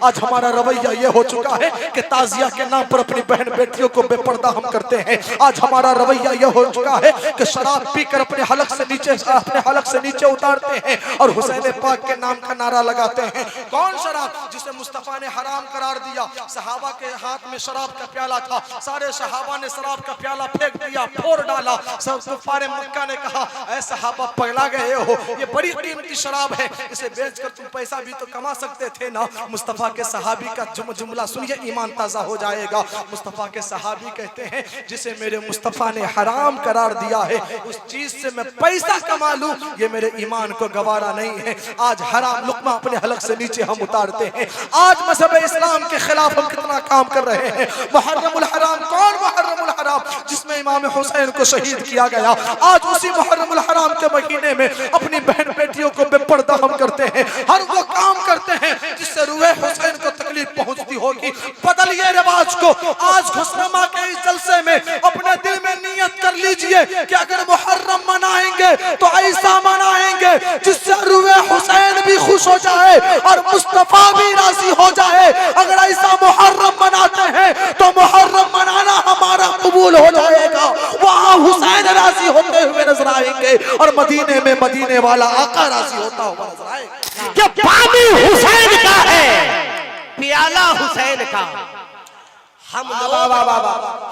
आज हमारा रवैया ये हो चुका है कि ताजिया के नाम पर अपनी बहन बेटियों को बेपर्दा हम करते हैं। आज हमारा रवैया ये हो चुका है कि शराब पीकर अपने हलक से नीचे उतारते हैं और हुसैन पाक के नाम का नारा लगाते हैं। कौन शराब? जिसे मुस्तफा ने हराम करार दिया। सहाबा के हाथ में शराब का प्याला था, सारे सहाबा ने शराब का प्याला फेंक दिया, फोड़ डाला। सब कुफारे मक्का ने कहा, ऐ सहाबा पगला गए हो, ये बड़ी कीमती शराब है, इसे बेचकर तुम पैसा भी तो कमा सकते थे ना। मुस्तफा के सहाबी का जुमला सुनिए, ईमान ताजा हो जाएगा। मुस्तफा के सहाबी कहते हैं, जिसे मेरे मुस्तफा ने हराम करार दिया है उस चीज से मैं पैसा कमा लूं, ये मेरे ईमान को गवारा नहीं है। आज हराम लुक्मा अपने हलक से नीचे हम उतारते हैं। आज मज़हब इस्लाम के खिलाफ हम कितना काम कर रहे हैं। मुहर्रमुल हराम, कौन मुहर्रमुल हराम? जिसमें इमाम हुसैन को शहीद किया गया। आज उसी मुहर्रमुल हराम के महीने में अपनी बहन बेटियों को बेपर्दा हम करते हैं। हर वो काम करते हैं जिससे रूहे हुसैन को तकलीफ पहुंचती होगी। बदलिए रिवाज को। आज खुशनुमा के इस जलसे में अपने दिल में नियत कर लीजिए कि अगर मुहर्रम मनाएंगे तो ऐसा मनाएंगे जिससे रूहे हुसैन भी खुश हो जाए और मुस्तफा भी राजी हो जाए। अगर ऐसा मुहर्रम मनाते हैं तो मुहर्रम मनाना हमारा कबूल हो जाएगा। वहाँ हुसैन राजी होते हुए नजर आएंगे और मदीने में मदीने वाला आका राजी होता हुआ नजर आएगा। क्या पानी हुसैन का है, प्याला हुसैन का।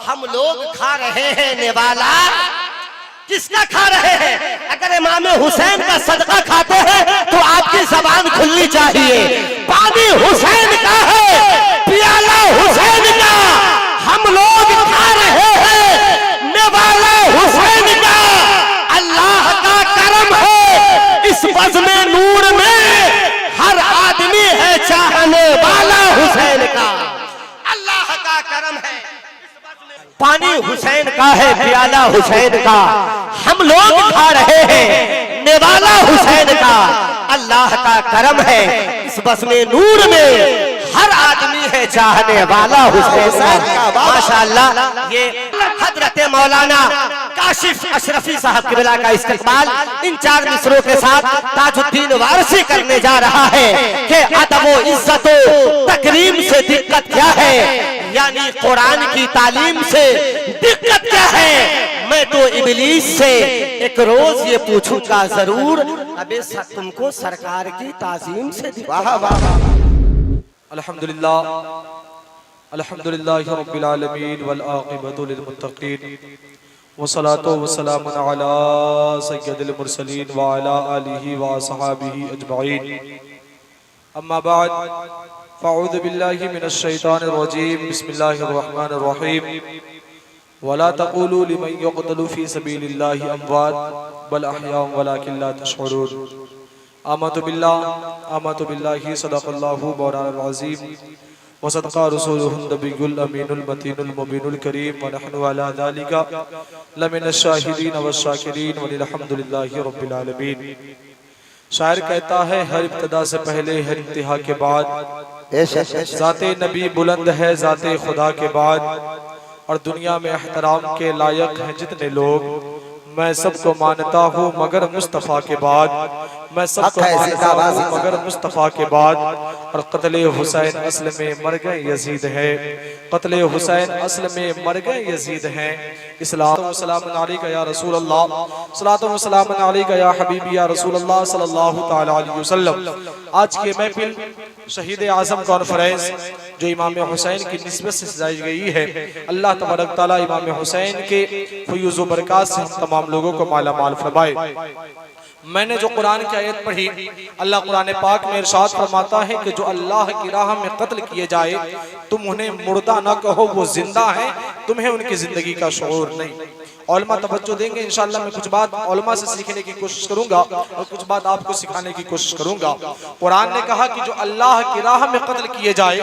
हम लोग खा रहे हैं निवाला, किसका खा रहे हैं? अगर इमाम हुसैन का सदका खाते हैं तो आपकी जबान खुलनी चाहिए। पानी हुसैन का है, प्याला हुसैन का। हम लोग खा रहे हैं निवाला हुसैन का। अल्लाह का करम है, इस बज़्म नूर में हर आदमी है चाहने वाला हुसैन का। अल्लाह का करम है। पानी हुसैन का है, प्याला हुसैन का। हम लोग खा रहे हैं निवाला हुसैन का। अल्लाह का करम है, इस बज़्म नूर में हर आदमी है चाहने वाला हुसैन का। माशाअल्लाह, ये हजरत मौलाना काशिफ अशरफी साहब किबला का इस्तेमाल इन 4 मिसरों के साथ ताजुद्दीन वारसी करने जा रहा है कि अदब व इज्जत व तकरीम से दिक्कत क्या है, यानी कुरान की तालीम से दिक्कत क्या है। मैं तो इब्लीस से एक रोज ये पूछूंगा जरूर, अबे तुमको सरकार की ताजीम से। वाह वाह। अल्हम्दुलिल्लाह, अल्हम्दुलिल्लाहि रब्बिल आलमीन वल आक़िबतु लिल मुत्तक़ीन वस्सलातु वस्सलामु अला सय्यदिल मुरसलीन व अला आलिहि व अस्हाबिहि अजमईन। अम्मा बाद, फ़अऊज़ु बिल्लाहि मिनश शैतानिर रजीम। बिस्मिल्लाहिर रहमानिर रहीम। वला तक़ूलू लिमन युक़तलू फ़ी सबीलिल्लाहि अमवात बल अहयाउन वलाकिन ला तशऊरून। आमन्तु बिल्लाहि सदक़ल्लाहु मौलाना अज़ीम व सदक़ा रसूलुहुन नबियुल अमीनुल मतीनुल मुबीनुल करीम व नहनु अला ज़ालिका लमिनश शाहिदीन व शाकिरीन वल्हम्दुलिल्लाहि रब्बिल आलमीन। शायर कहता है, हर इब्तिदा से पहले हर इंतहा के बाद ज़ाते नबी बुलंद है ज़ाते खुदा के बाद। और दुनिया में एहतराम के लायक हैं जितने लोग, मैं सबको मानता हूँ मगर मुस्तफ़ा के बाद। मैं सबको मानता हूँ मगर मुस्तफ़ा के बाद। और क़त्ल हुसैन असल में मर गए यजीद है, क़त्ल हुसैन असल में मर गए यजीद हैं। इस्लाम सलाम अलैका या रसूल अल्लाह, सलातो व सलाम अलैका या हबीबी या रसूल अल्लाह सल्लल्लाहु तआला अलैहि वसल्लम। आज के महफिल शहीद आज़म कॉन्फ्रेंस जो इमाम हुसैन की निस्बत से सजाई गई है, अल्लाह तबारक तआला इमाम हुसैन के फयूज़ व बरक़ात से हम तमाम लोगों को माला माल फरमाए। मैंने जो कुरान की आयत पढ़ी, अल्लाह कुरान पाक में इरशाद फरमाता है कि जो अल्लाह की राह में कत्ल किए जाए तुम उन्हें मुर्दा न कहो, वो जिंदा है, तुम्हें उनकी जिंदगी का शऊर नहीं। औलमा तवज्जो देंगे इंशाअल्लाह। मैं कुछ बात औलमा से सीखने की कोशिश करूंगा और कुछ बात आपको सिखाने की कोशिश करूंगा। कुरान ने कहा कि जो अल्लाह की राह में कत्ल किए जाए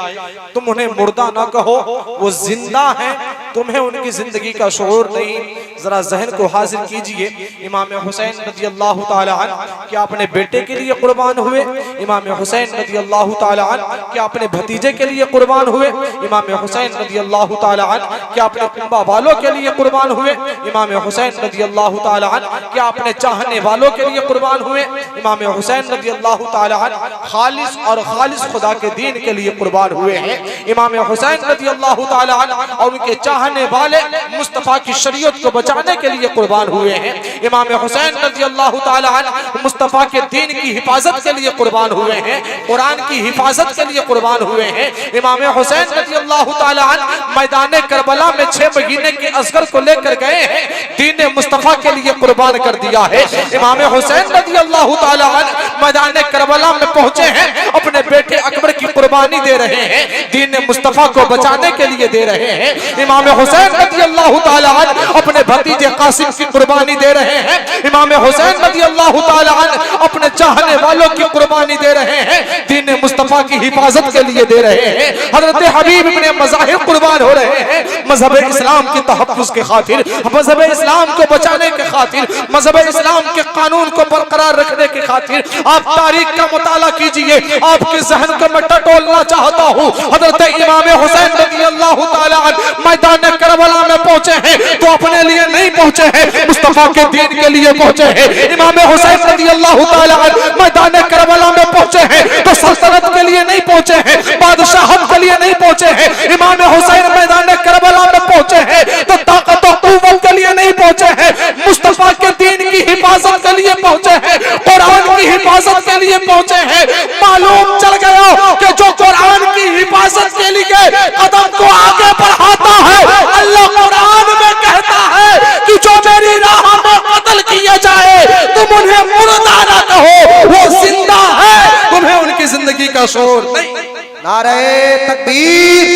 तुम उन्हें मुर्दा ना कहो, वो जिंदा हैं, तुम्हें उनकी जिंदगी का शऊर नहीं। जरा जहन को हाजिर कीजिए, इमाम हुसैन रज़ी अल्लाह तआला अन्हु क्या अपने बेटे के लिए कुर्बान हुए? इमाम हुसैन रज़ी अल्लाह तआला अन्हु क्या अपने भतीजे के लिए कुर्बान हुए? इमाम हुसैन रज़ी अल्लाह तआला अन्हु क्या अपने कुंबा वालों के लिए कुर्बान हुए? इमाम हुसैन रज़ियल्लाहु ताला अन्हु क्या अपने चाहने वालों के लिए कुर्बान हुए? इमाम हुसैन रज़ियल्लाहु ताला अन्हु खालिस और खालिस खुदा के दीन के लिए कुर्बान हुए हैं। इमाम हुसैन रज़ियल्लाहु ताला अन्हु और उनके चाहने वाले मुस्तफ़ा की शरीयत को बचाने के लिए कुर्बान हुए हैं। इमाम हुसैन रज़ियल्लाहु ताला अन्हु मुस्तफ़ा के दीन की हिफाजत के लिए कुर्बान हुए हैं, कुरान की हिफाजत के लिए कुर्बान हुए हैं। इमाम हुसैन रज़ियल्लाहु ताला अन्हु मैदान करबला में 6 महीने के असगर को लेकर गए हैं, दीन मुस्तफ़ा के लिए कुर्बान कर दिया है। इमाम हुसैन रज़ियल्लाहु ताला अन्हु मैदान करबला में पहुंचे हैं, अपने बेटे अकबर की कुर्बानी दे रहे हैं, दीन मुस्तफ़ा को बचाने के लिए दे रहे हैं। इमाम हुसैन रज़ियल्लाहु ताला अन्हु अपने भतीजे कासिम की कुर्बानी दे रहे हैं। इमाम हुसैन रज़ियल्लाहु ताला अन्हु अपने चाहने वालों की कुर्बानी दे रहे हैं, दीन मुस्तफ़ा की हिफाजत के लिए दे रहे हैं। हज़रत हबीब इब्ने मज़ाहिर कुर्बान हो रहे हैं मज़हब इस्लाम के तहफ़्फ़ुज़ के खातिर, मज़हब इस्लाम को बचाने के खातिर, मज़हब इस्लाम के कानून को बरकरार रखने के खातिर। आप तारीख का मुताला कीजिए, आपके ज़हन को मैं टटोलना चाहता हूँ। हज़रत इमाम हुसैन रज़ियल्लाहु ताला अन्हु मैदान करबला में पहुंचे हैं तो अपने लिए नहीं पहुंचे हैं, मुस्तफ़ा के दीन के लिए पहुंचे हैं। इमाम हुसैन रज़ियल्लाहु ताला अन्हु मैदान करबला में पहुंचे हैं तो सल्तनत के लिए नहीं पहुंचे हैं, बादशाहत के लिए नहीं पहुंचे हैं। इमाम हुसैन मैदान करबला में पहुंचे हैं तो ताकत और कुव्वत के लिए नहीं पहुंचे हैं, मुस्तफ़ा के दीन की हिफाजत के लिए पहुंचे हैं, कुरान की हिफाजत के लिए पहुंचे हैं। मालूम चल गया कि जो कुरान की हिफाजत के लिए कदम को आगे बढ़ाता है, अल्लाह कुरान में कहता है कि जो मेरी राह में कत्ल किए जाए तुम उन्हें मुर्दा ना कहो, वो जिंदा है, तुम्हें उनकी जिंदगी का शोर नहीं। नारे तकबीर,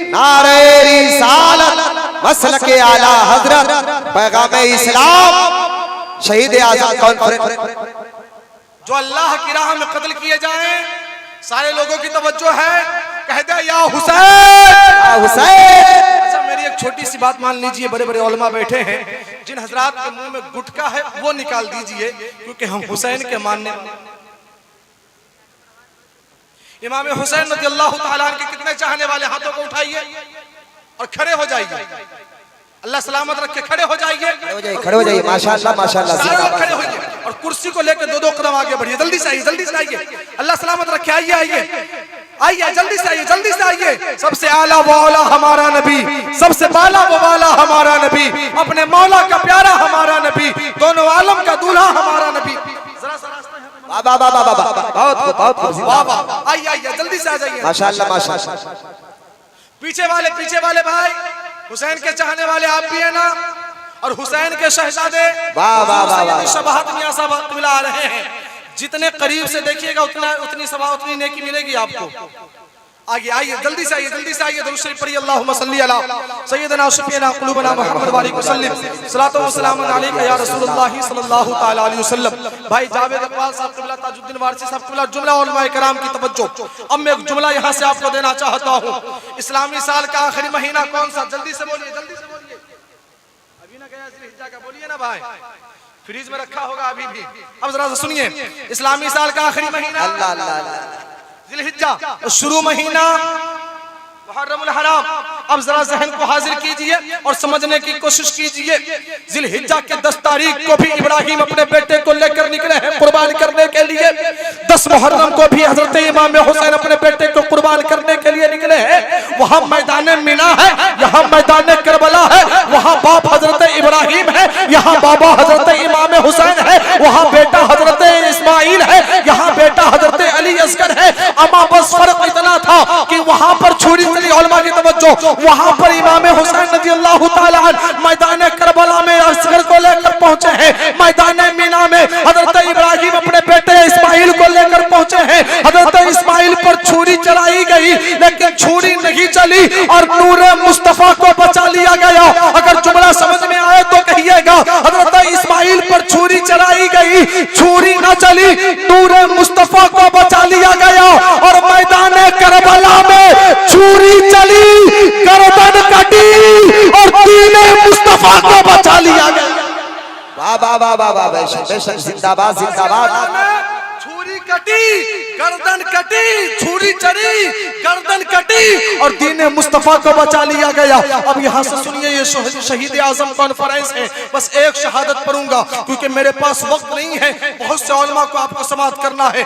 नारे रिसालत, मसलके आला हजरत, पैगाम इस्लाम, शहीद आज़म कॉन्फ्रेंस। जो अल्लाह की राह में कत्ल किए जाएं, सारे लोगों की तवज्जो है, कह दे या हुसैन, या हुसैन। अच्छा मेरी एक छोटी सी बात मान लीजिए, बड़े बड़े उलमा बैठे हैं, जिन हजरात के मुंह में गुटका है वो निकाल दीजिए, क्योंकि हम हुसैन के मानने। इमाम हुसैन रज़ियल्लाहु ताला अन्हु के कितने चाहने वाले हाथों को उठाइए और खड़े हो जाइए। अल्लाह सलामत रखे, खड़े हो जाइए, खड़े हो जाइए, माशाअल्लाह माशाअल्लाह। खड़े होइए और कुर्सी को लेकर 2-2 कदम आगे बढ़िए, जल्दी से आइए, जल्दी से आइए। अल्लाह सलामत रखे, आइए आइए आइए, जल्दी से आइए, जल्दी से आइए। सबसे आला वो आला हमारा नबी, सबसे बाला वो वाला हमारा नबी, अपने मौला का प्यारा हमारा नबी, दोनों आलम का दूल्हा हमारा नबी। जरा सा रास्ता है, बाबा बाबा बाबा, बहुत बाबा, आइए आइए, जल्दी से आ जाइए। माशाअल्लाह माशाअल्लाह। पीछे वाले भाई, हुसैन के चाहने वाले आप भी है ना, और हुसैन के शहजादे वाह वाह वाह, शबाहत मियां साहब मिला रहे हैं। जितने करीब से देखिएगा उतनी सभा उतनी नेकी मिलेगी आपको। आइए आइए, जल्दी से आइए, जल्दी से आइए। दुरूद शरीफ पढ़िए, अल्लाहुम्मा सल्ली अला सय्यिदना शफीना कुलूबना मुहम्मद व अलैहि वसल्लम, सलातो व सलाम अलैका या रसूलुल्लाह सल्लल्लाहु तआला अलैहि वसल्लम। भाई जावेद इकबाल साहब क़िबला, ताजुद्दीन वारसी साहब क़िबला, जुमला उलमाए किराम की तवज्जो। अब मैं एक जुमला यहाँ से आपको देना चाहता हूँ। इस्लामी साल का आखिरी महीना कौन सा? जल्दी से बोलिए, जल्दी से बोलिए। अभी ना गया ज़िलहिज्जा का, बोलिए ना भाई, फ्रीज में रखा होगा अभी भी। अब जरा सुनिए, इस्लामी साल का आखिरी महीना अल्लाह अल्लाह, ज़िलहिज्जा, शुरू महीना मुहर्रमुल हराम। अब जरा ज़हन को हाजिर कीजिए और समझने की कोशिश कीजिए। ज़िलहिज्जा के 10 तारीख को भी इब्राहिम अपने बेटे को लेकर निकले हैं कुर्बान करने के लिए। 10 मुहर्रम को भी हजरत इमाम हुसैन अपने बेटे को कुर्बान करने के लिए निकले हैं। वहाँ मैदान मिना है, यहाँ मैदान करबला है, वहाँ बाप हजरत इब्राहिम है, यहाँ बाबा हजरत इमाम हुसैन है, वहाँ बेटा हजरत इस्माइल है, यहाँ बेटा हजरत अली असगर है। अमा बस फर्क इतना था कि वहाँ पर छुरी चली, उलमा की तवज्जो, वहाँ पर इमाम हुसैन रज़ियल्लाहु ताला अन्हु मैदान करबला में असगर को लेकर पहुंचे हैं। मैदान मीना में हजरत इब्राहिम अपने बेटे इस्माइल को लेकर पहुंचे हैं। हजरत इस्माइल पर छुरी चलाई गई, लेकिन छुरी नहीं चली और नूरे मुस्तफा को बचा लिया गया। अगर जुमला समझ में आए तो कहिएगा। हजरत इस्माइल पर छुरी चलाई गई, छुरी न चली, नूरे मुस्तफा को बचा लिया गया और मैदान करबला में छुरी चली, गर्दन कटी और दीने मुस्तफा को बचा लिया गया। वाह वाह वाह वाह वाह, बेशक जिंदाबाद जिंदाबाद। छुरी कटी, गर्दन कटी, छुरी चली, गर्दन कटी और दीन मुस्तफा को बचा लिया गया। अब यहाँ से सुनिए, ये शहीद आजम कॉन्फ्रेंस है, बस एक शहादत पढ़ूंगा क्योंकि मेरे पास वक्त नहीं है, बहुत से उलमा को आपको समाअत करना है।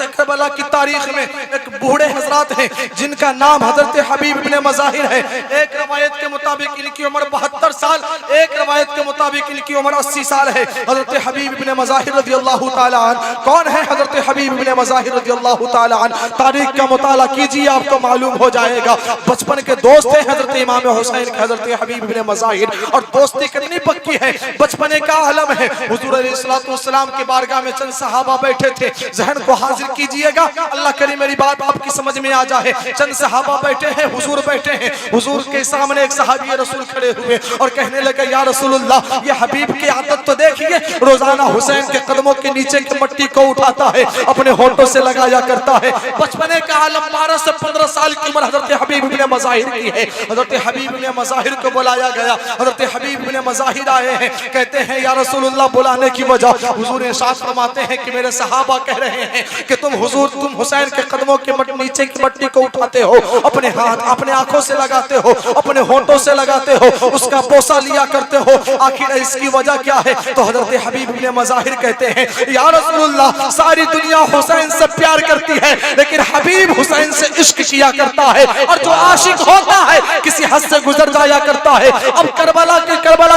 करबला की तारीख में एक बूढ़े हजरत हैं जिनका नाम हजरत हबीब इब्ने मज़ाहिर है। एक रवायत के मुताबिक इनकी उम्र 72 साल, एक रवायत के मुताबिक इनकी उम्र 80 साल है। हजरत हबीब इब्ने मज़ाहिर रज़ियल्लाहु ताला अन्हु कौन है? हजरत हबीब इब्ने मज़ाहिर रज़ियल्लाहु ताला अन्हु तारीख का मुताला कीजिए, आपको मालूम हो जाएगा। बचपन के दोस्त हैं हजरत इमाम हुसैन के हजरत हबीब इब्ने मज़ाहिर, और दोस्ती कितनी पक्की है, बचपने का आलम है। हुजूर अलैहिस्सलातु वस्सलाम की बारगाह में चंद सहाबा बैठे थे, जहन को हाजिर कीजिएगा, अल्लाह करे मेरी बात आपकी समझ में आ जाए। चंद सहाबा बैठे हैं, हुजूर बैठे हैं, हुजूर के सामने एक सहाबी रसूल खड़े हुए और कहने लगे, या रसूलुल्लाह, ये हबीब की आदत तो देखिए, रोजाना हुसैन के कदमों के नीचे की मट्टी को उठाता है, अपने होठों से लगाया करता है। बचपने का आलम 12 से 15 साल की उम्र हजरत हबीब इब्ने मज़ाहिर की है। हजरत हबीब इब्ने मज़ाहिर को बुलाया गया, हजरत हबीब इब्ने मज़ाहिर आए हैं, कहते हैं या रसूलुल्लाह, बुलाने की वजह हुजूर इरशाद फरमाते हैं कि मेरे सहाबा कह रहे हैं कि तुम हुसैन के कदमों के नीचे की मट्टी को उठाते हो, अपने हाथ अपने आंखों से लगाते हो, अपने होठों से लगाते हो, उसका बोसा लिया करते हो, आखिर इसकी वजह क्या है? तो हजरत हबीब इब्ने मज़ाहिर कहते हैं, या रसूलुल्लाह, सारी दुनिया हुसैन से प्यार करती है, लेकिन हबीब हुसैन से इश्क किया करता है, और जो आशिक होता है किसी हद से गुजर जाया करता है। अब करबला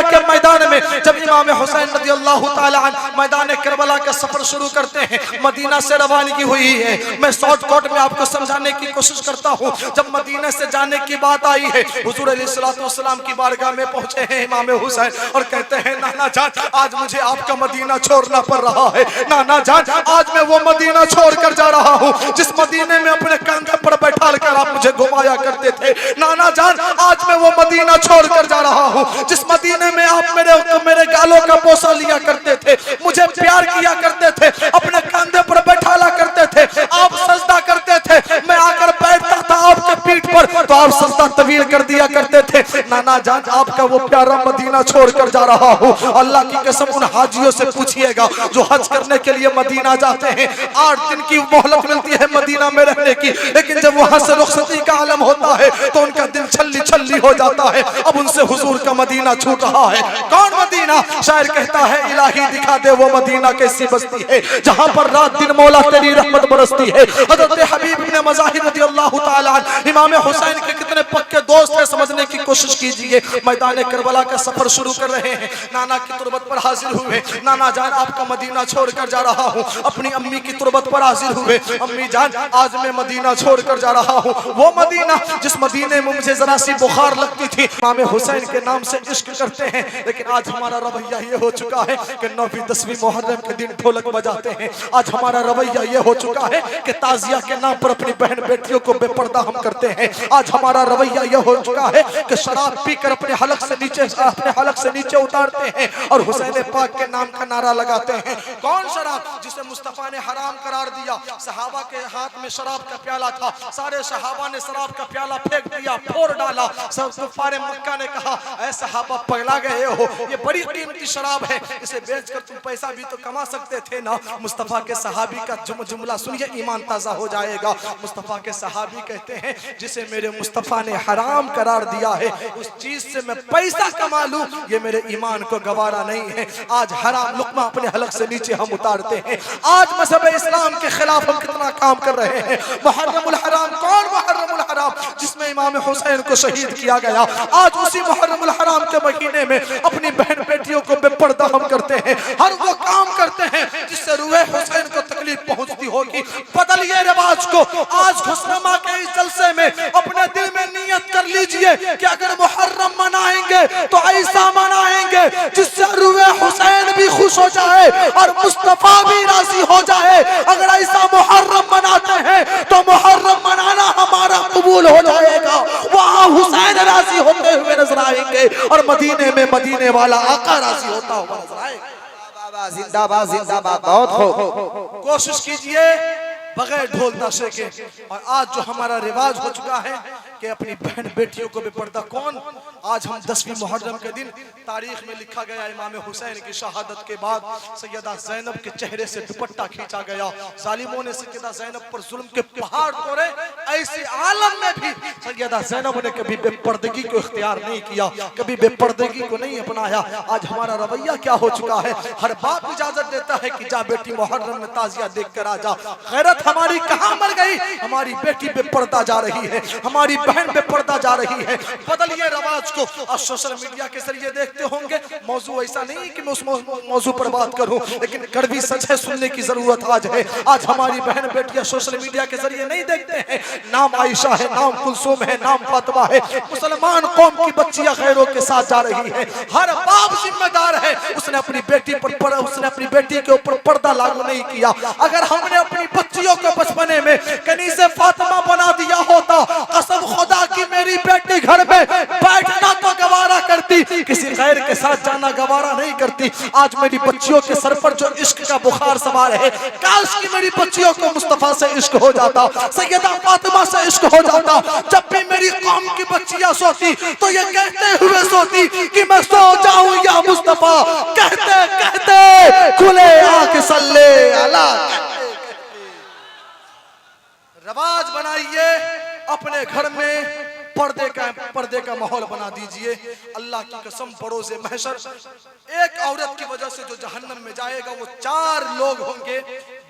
के मैदान में जब इमाम हुसैन रज़ियल्लाहु ताला अन्हु मैदान करबला का सफर शुरू करते हैं, मदीना से रवानगी हुई है। मैं शॉर्टकट में आपको समझाने की कोशिश करता हूँ। जब मदीने से जाने की बात आई है, हुजूर अलैहिस्सलातु वस्सलाम की बारगाह में पहुंचे हैं इमाम हुसैन और कहते हैं, नाना जान, आज मुझे आपका मदीना छोड़ना पड़ रहा है। नाना जान, आज मैं वो मदीना छोड़ कर जा रहा हूँ जिस मदीने में अपने कंधे पर बैठा कर आप मुझे घुमाया करते थे। नाना जान, आज मैं वो मदीना छोड़ कर जा रहा हूँ जिस मदीने में आप मेरे गालों का बोसा लिया करते थे, मुझे प्यार किया करते थे, अपने कंधे पर बैठाला करते थे, आप सजदा करते थे, मैं आकर बैठता था आपके पीठ पर तो आप सजदा तवील कर दिया करते थे। नाना जान, आपका वो प्यारा मदीना छोड़कर जा रहा हूँ। अल्लाह की कसम, उन हाजियों से पूछिएगा जो हज करने के लिए मदीना जाते हैं, 8 दिन की मोहलत मिलती है मदीना में रहने की, लेकिन जब वहां से रुखसती का आलम होता है तो उनका दिल छल्ली छल्ली हो जाता है। अब उनसे हुजूर का मदीना छूट रहा है। कौन मदीना? शायर कहता है, इलाही दिखा दे वो मदीना कैसी बस्ती है जहां पर रात दिन मौला तेरी रहमत बरसती है। हजरत हबीब इब्ने मज़ाहिर रज़ियल्लाहु ताला अन्हु इमाम हुसैन के कितने पक्के दोस्त हैं, समझने की कोशिश कीजिए। मैदान करबला का सफर शुरू कर रहे हैं, नाना की तुरबत पर हाजिर हुए। नाना जान, आपका मदीना छोड़कर जा रहा हूँ। अपनी अम्मी की तुरबत पर हाजिर हुए, अम्मी जान, आज मैं मदीना छोड़कर जा रहा हूँ, वो मदीना जिस मदीने में मुझे जरा सी बुखार लगती थी। इमाम हुसैन के नाम से इश्क करते हैं, लेकिन आज हमारा रवैया ये हो चुका है कि 9वीं 10वीं मुहर्रम के दिन ढोलक बजाते हैं। आज हमारा रवैया ये हो चुका है कि ताजिया के नाम पर अपनी बहन बेटियों को बेपर्दा हम करते हैं। आज हमारा रवैया ये हो चुका है कि शराब पीकर अपने हलक से नीचे उतारते हैं और हुसैन पाक के नाम का नारा लगाते हैं। कौन शराब? जिसे मुस्तफा ने हराम करार दिया। सहाबा के हाथ में शराब का प्याला था, सारे सहाबा ने शराब का प्याला फेंक दिया, फोड़ डाला। सब कुफारे मक्का ने कहा, ऐ सहाबा पगला गए हो, ये बड़ी कीमती शराब है, इसे बेचकर तुम पैसा भी तो कमा सकते थे ना। मुस्तफा के सहाबी का जुमला सुनिए, ईमान ताजा हो जाएगा। मुस्तफा के सहाबी कहते हैं, जिसे मेरे मुस्तफा ने हराम करार दिया है उस चीज से मैं पैसा कमा लूं, ये मेरे ईमान को गवारा नहीं है। आज हराम लुक्मा अपने हलक से नीचे हम उतारते हैं। आज मज़हब इस्लाम के खिलाफ हम कितना काम कर रहे हैं। मुहर्रमुल हराम, कौन मुहर्रमुल हराम? जिसमें इमाम हुसैन को शहीद किया गया। आज उसी मुहर्रमुल हराम के महीने में अपनी बहन बेटियों को बेपर्दा हम करते हैं, हर वो काम करते हैं जिससे रूहे हुसैन को तकलीफ पहुंचती होगी। बदलिए रिवाज को। आज खुशनमा के इस जलसे में अपने दिल में नियत कर लीजिए कि अगर मुहर्रम मनाएंगे तो ऐसा मनाएंगे जिससे रूहे हुसैन भी खुश हो जाए और मुस्तफा भी राजी हो जाए। अगर ऐसा मुहर्रम मनाते हैं तो मुहर्रम मनाना हमारा कबूल हो जाएगा, वहां हुसैन राजी होते हुए नजर आएंगे और मदीने में मदीने वाला आका राजी होता हुआ नजर आएगा। जिंदाबाद जिंदाबाद, बहुत हो। कोशिश कीजिए बगैर ढोल ताशे के। और आज जो हमारा रिवाज हो चुका है कि अपनी बहन बेटियों को बेपर्दा कौन, आज हम 10वीं मुहर्रम के दिन तारीख में लिखा गया इमाम हुसैन की शहादत के बाद सैयदा ज़ैनब के चेहरे से दुपट्टा खींचा गया, जालिमों ने सैयदा ज़ैनब पर जुल्म के पहाड़ तोड़े, ऐसे आलम में भी सैयदा ज़ैनब ने कभी बेपर्दगी को इख्तियार नहीं किया, कभी बेपर्दगी को नहीं अपनाया। आज हमारा रवैया क्या हो चुका है, हर बाप इजाजत देता है कि जा बेटी मुहर्रम में ताजिया देख कर आ जा। गैरत हमारी कहाँ मर गई, हमारी बेटी बेपर्दा जा रही है, हमारी बहन बेपर्दा जा रही है। बदलिए रवाज को। और सोशल मीडिया के जरिए देखते होंगे, मौजू ऐसा नहीं कि मैं उस मौजू पर बात करूं, लेकिन कड़वी सच है, सुनने की जरूरत आज है। आज हमारी बहन बेटियां सोशल मीडिया के जरिए नहीं देखते हैं, नाम आयशा है, नाम कुलसुम है, नाम फातिमा है, मुसलमान कौम की बच्चियां गैरों के साथ जा रही है। हर बाप जिम्मेदार है, उसने अपनी बेटी पर उसने अपनी बेटी के ऊपर पर्दा लागू नहीं किया। अगर हमने अपनी बच्चियों को बचपने में कनीज़े फातिमा बना दिया होता, कसम खुदा की मेरी बेटी घर में बैठना तो गवारा करती, किसी गैर के साथ जाना गवारा नहीं करती। आज मेरी बच्चियों के सर पर जो इश्क का बुखार सवार है, काश की मेरी बच्चियों को मुस्तफा से इश्क हो जाता, सैयदा फातिमा से इश्क हो जाता। जब भी मेरी कौम की बच्चियां सोती तो ये कहते हुए सोती कि मैं सो जाऊं या मुस्तफा, कहते कहते खुले आंख सल्ले अला। रवाज बनाइए, अपने घर में पर्दे का माहौल बना दीजिए। अल्लाह की कसम, पड़ोसे महशर एक औरत की वजह से जो जहन्नम में जाएगा वो 4 लोग होंगे,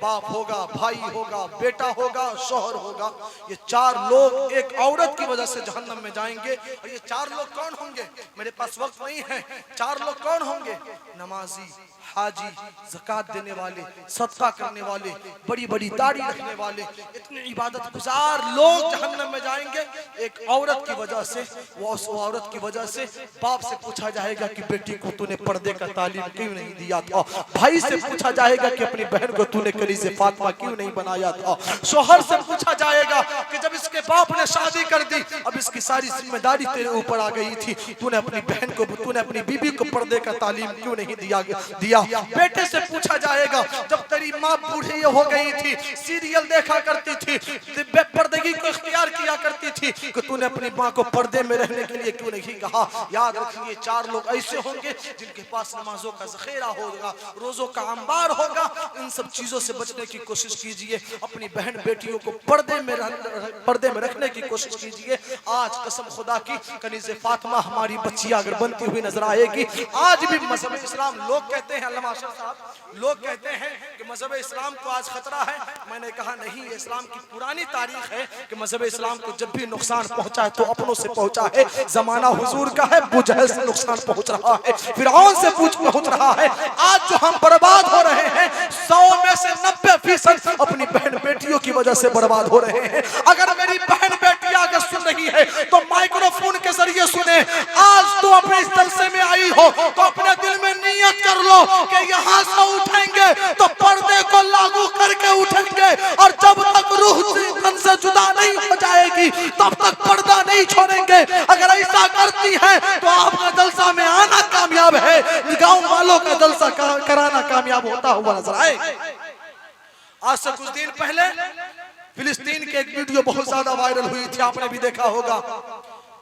बाप होगा, भाई होगा, बेटा होगा, शोहर होगा। ये 4 लोग एक औरत की वजह से जहन्नम में जाएंगे। और ये 4 लोग कौन होंगे, मेरे पास वक्त नहीं है। 4 लोग कौन होंगे, नमाजी, हाजी, ज़कात देने वाले, सदका करने वाले, बड़ी बड़ी दाढ़ी रखने वाले, इतने इबादत गुजार लोग जहन्नम में जाएंगे एक औरत की वजह से। वो उस औरत की वजह से बाप से पूछा जाएगा कि बेटी को तूने पर्दे का तालीम क्यों नहीं दिया था, भाई से पूछा जाएगा कि अपनी बहन को तूने कलीज़े फातिमा क्यों नहीं बनाया था, शोहर से पूछा जाएगा कि जब इसके बाप ने शादी कर दी, अब इसकी सारी जिम्मेदारी तेरे ऊपर आ गई थी, तूने अपनी बहन को, तूने अपनी बीबी को पर्दे का तालीम क्यों नहीं दिया। बेटे से पूछा जाएगा जब तेरी माँ बूढ़ी हो गई थी, सीरियल देखा करती थी, बेपर्दगी को इख्तियार किया करती थी, कि तूने अपनी माँ को पर्दे में रहने के लिए क्यों नहीं कहा। याद रखिए 4 लोग ऐसे होंगे जिनके पास नमाजों का ज़ख़ीरा होगा, रोजों का अंबार होगा। इन सब चीजों से बचने की कोशिश कीजिए, अपनी बहन बेटियों को पर्दे में रखने की कोशिश कीजिए। आज कसम खुदा की कनीज़े फातिमा हमारी बच्चियां अगर बनती हुई नजर आएगी। आज भी मज़हब इस्लाम, लोग कहते हैं, अल्लामा अशरफ साहब, लोग कहते हैं कि मज़हब इस्लाम को आज खतरा है। मैंने कहा नहीं, इस्लाम की पुरानी तारीख है कि मज़हब इस्लाम को जब भी नुकसान पहुंचा है तो अपनों से पहुंचा है। जमाना हुजूर का है, अबू जहल से नुकसान पहुंच रहा है, फिरौन से पहुंच रहा है। आज जो हम बर्बाद हो रहे हैं, 100 में से 90% अपनी बहन बेटियों की वजह से बर्बाद हो रहे हैं। अगर मेरी बहन बेटियां अगर सुन रही है तो माइक्रोफोन के जरिए सुने। आज तुम अपने इस जलसे में आई हो तो अपने दिल में नियत कर लो कि यहाँ से उठेंगे तो पर्दे को लागू करके उठेंगे, और जब तक रूह तन से जुदा नहीं हो जाएगी तब तक पर्दा नहीं छोड़ेंगे। अगर ऐसा करती है तो आपका जलसा में आना कामयाब है, गांव वालों का जलसा कराना कामयाब होता हुआ नजर आए। आज से कुछ दिन पहले फिलिस्तीन की एक वीडियो बहुत ज्यादा वायरल हुई थी, आपने भी देखा होगा।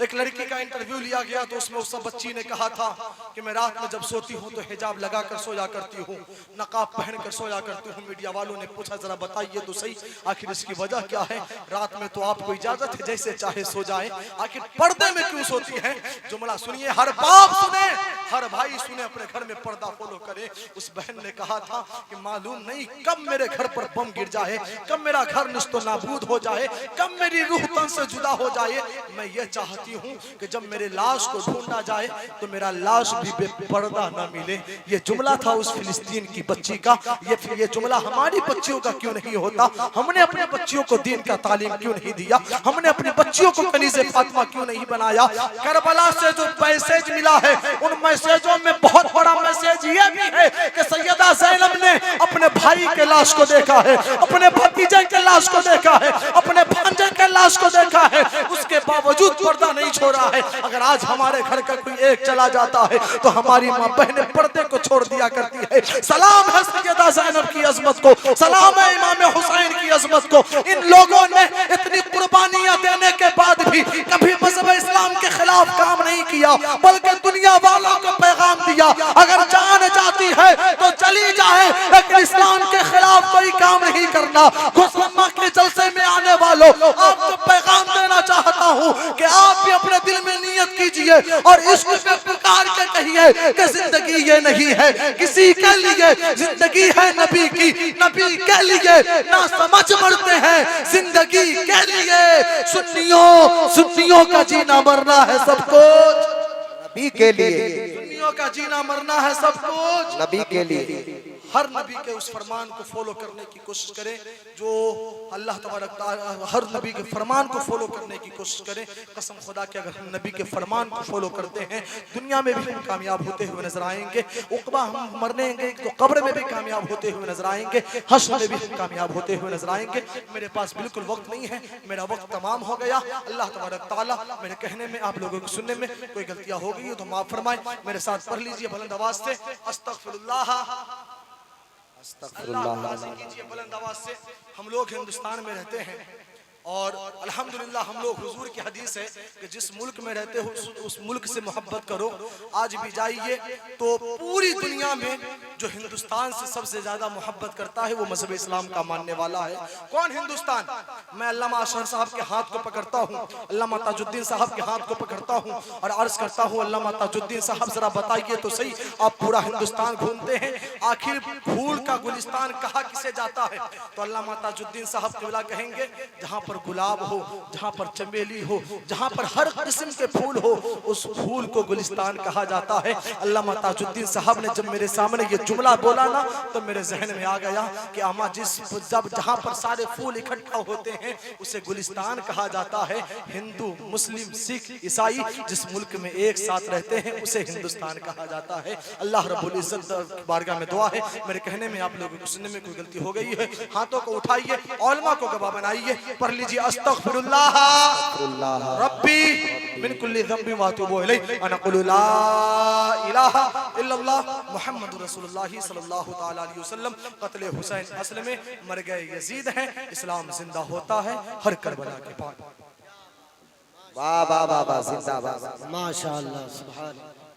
एक लड़की का इंटरव्यू लिया गया तो उसमें उस बच्ची ने कहा था कि मैं रात में जब सोती हूँ तो हिजाब लगा कर सोया करती हूँ, नकाब पहन कर सोया करती हूँ। मीडिया वालों ने पूछा जरा बताइए तो सही, आखिर इसकी वजह क्या है? रात में तो आपको इजाजत है जैसे चाहे सो जाए, आखिर पर्दे में क्यों सोती है? जुमला सुनिए, हर बाप सुने, हर भाई सुने, अपने घर में पर्दा फॉलो करे। उस बहन ने कहा था कि मालूम नहीं कब मेरे घर पर बम गिर जाए, कब मेरा घर निस्तो नाबूद हो जाए, कब मेरी रूह तन से जुदा हो जाए। मैं ये चाहती हूँ कि जब मेरे लाश को ढूंढना जाए तो मेरा लाश भी बेपर्दा ना मिले। ये जुमला था उस फिलिस्तीन की बच्ची का। ये जुमला हमारी बच्चियों का क्यों नहीं होता? हमने अपने बच्चियों को दीन का तालीम क्यों नहीं दिया? हमने अपनी बच्चियों को कनीज़े फातिमा क्यों नहीं बनाया? करबला से जो मैसेज मिला है, उन मैसेजों में बहुत बड़ा मैसेज ये भी है कि सैयदा ज़ैनब ने अपने भाई के लाश को देखा है, अपने भतीजे के लाश को देखा है, अपने भांजे के लाश को देखा है, उसके बावजूद पर्दा नहीं छोड़ा है। अगर आज हमारे घर का कोई एक चला जाता है तो हमारी माँ बहनें पर्दे को छोड़ दिया करती है। सलाम है सैयदा ज़ैनब की अजमत को, सलाम है इमाम हुसैन की की अजमत को। इन लोगों ने इतनी कुर्बानियां देने के बाद भी कभी मजहब इस्लाम के खिलाफ काम नहीं किया, बल्कि दुनिया वालों को पैगाम दिया, अगर जान जाती है तो चली जाए, लेकिन इस्लाम के खिलाफ कोई काम नहीं करना। गुस्मा के जलसे में आने वालों, आपको पैगाम देना चाहता हूँ कि आप भी अपने दिल में नियत कीजिए और इश्क पे पुकार के कहिए कि जिंदगी ये नहीं है किसी के लिए, जिंदगी है नबी की, नबी के लिए ना समझ मरते हैं, जिंदगी के लिए। सुन्नियों का जीना मरना है सब कुछ नबी के लिए, सुन्नियों का जीना मरना है सब कुछ नबी के लिए। हर नबी के उस फरमान को फॉलो करने की कोशिश करें जो अल्लाह तबारक तआला, हर नबी के फरमान को फॉलो करने की कोशिश करें। कसम खुदा के अगर हम नबी के फरमान को फॉलो करते हैं, दुनिया में भी हम कामयाब होते हुए नजर आएंगे, उक़बा हम मरनेंगे तो कब्र में भी कामयाब होते हुए नजर आएंगे, हश्र में भी हम कामयाब होते हुए नजर आएंगे। मेरे पास बिल्कुल वक्त नहीं है, मेरा वक्त तमाम हो गया। अल्लाह तबारक तआला मेरे कहने में, आप लोगों को सुनने में कोई गलतियां हो गई हो तो माफ फरमाए। मेरे साथ पढ़ लीजिए बुलंद आवाज से, अस्तगफिरुल्लाह, अल्लाह कीजिए बुलंद आवाज से। हम लोग हिंदुस्तान में रहते हैं और अल्हम्दुलिल्लाह हम लोग हुजूर की हदीस है कि जिस मुल्क में रहते हो उस मुल्क से मोहब्बत करो। आज भी जाइए तो पूरी दुनिया में जो हिंदुस्तान से सबसे ज्यादा मोहब्बत करता है वो मजहब इस्लाम का मानने वाला है। कौन हिंदुस्तान? मैं अल्लामा अशहर साहब के हाथ को पकड़ता हूँ, अल्लामा ताजुद्दीन साहब के हाथ को पकड़ता हूँ और अर्ज करता हूँ, अल्लामा ताजुद्दीन साहब जरा बताइए तो सही, आप पूरा हिंदुस्तान घूमते हैं, आखिर फूल का गुलिस्तान कहाँ किसे जाता है? तो अल्लामा ताजुद्दीन साहब क़िबला कहेंगे जहाँ पर गुलाब हो, जहाँ पर चमेली हो, जहाँ पर हर किस्म के फूल हो, उस फूल को गुलिस्तान कहा जाता है। अल्लामा ताजुद्दीन साहब ने जब मेरे सामने ये जुमला बोला ना तो मेरे जहन में आ गया कि अम्मा जब जहाँ पर सारे फूल इकट्ठा होते हैं उसे गुलिस्तान कहा जाता है। हिंदू, मुस्लिम, सिख, ईसाई जिस मुल्क में एक साथ रहते हैं उसे हिंदुस्तान कहा जाता है। अल्लाह रब्बुल इज्जत की बारगाह में दुआ है, मेरे कहने में आप लोगों को सुनने में कोई गलती हो गई है, हाथों को उठाइए, औलमा को गवाह बनाइए, पढ़ लीजिए अस्तगफिरुल्लाह रब्बी मिन कुल्ली ज़ंबि व अतूबु इलैहि व नक़ुलु ला इलाहा इल्लल्लाह मुहम्मदुर रसूलुल्लाह सल्लल्लाहु तआला अलैहि वसल्लम। क़त्ल हुसैन असल में मर गए यजीद हैं, इस्लाम जिंदा होता है हर करबला के बाद। वाह वाह वाह वाह, जिंदाबाद, माशाअल्लाह, सुभान अल्लाह।